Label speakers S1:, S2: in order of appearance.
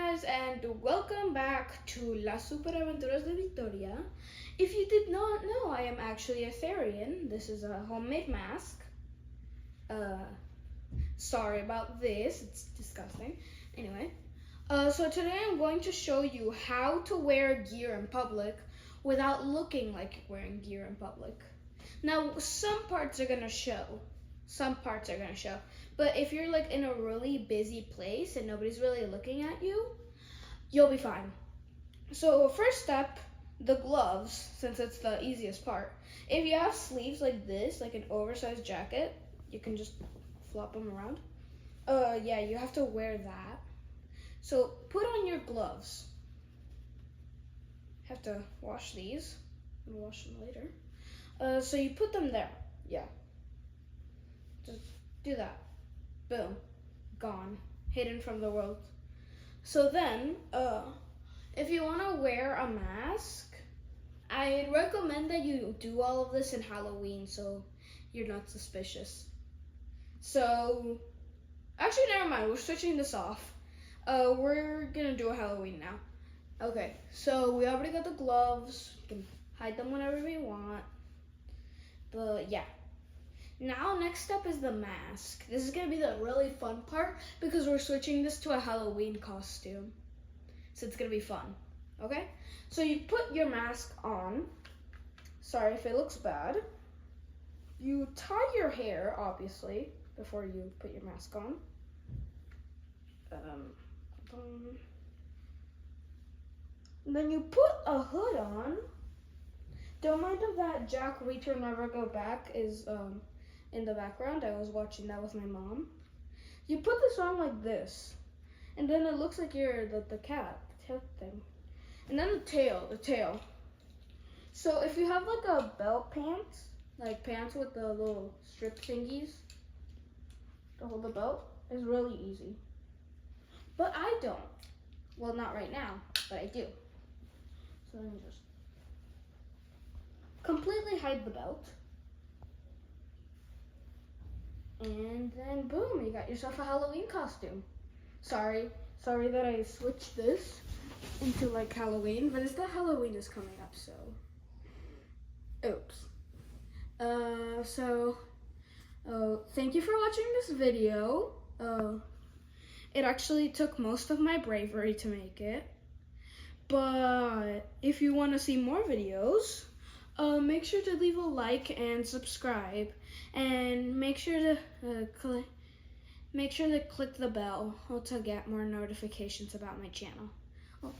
S1: guys, and welcome back to Las Superaventuras de Victoria. If you did not know, I am actually a therian. This is a homemade mask. Sorry about this, it's disgusting. Anyway, so today I'm going to show you how to wear gear in public without looking like you're wearing gear in public. Now, some parts are gonna show. But if you're like in a really busy place and nobody's really looking at you, you'll be fine. So first step, the gloves, since it's the easiest part. If you have sleeves like this, like an oversized jacket, you can just flop them around. Yeah, you have to wear that. So put on your gloves. Have to wash these. I'll wash them later. So you put them there. Yeah. Just do that. Boom. Gone. Hidden from the world. So then, if you want to wear a mask, I'd recommend that you do all of this in Halloween so you're not suspicious. So, actually, never mind. We're switching this off. We're gonna do a Halloween now. Okay, so we already got the gloves. We can hide them whenever we want. But yeah. Now, next step is the mask. This is gonna be the really fun part because we're switching this to a Halloween costume. So it's gonna be fun, okay? So you put your mask on. Sorry if it looks bad. You tie your hair, obviously, before you put your mask on. Then you put a hood on. Don't mind if that Jack Reacher Never Go Back is in the background. I was watching that with my mom. You put this on like this, and then it looks like you're the cat, the tail thing. And then the tail. So if you have like a belt pants, like pants with the little strip thingies to hold the belt, it's really easy. But I don't. Well, not right now, but I do. So let me just completely hide the belt. And then boom, you got yourself a Halloween costume. Sorry that I switched this into like Halloween, but it's that Halloween is coming up, so oops. Thank you for watching this video. It actually took most of my bravery to make it, but if you want to see more videos, make sure to leave a like and subscribe, and make sure to click the bell to get more notifications about my channel. Well,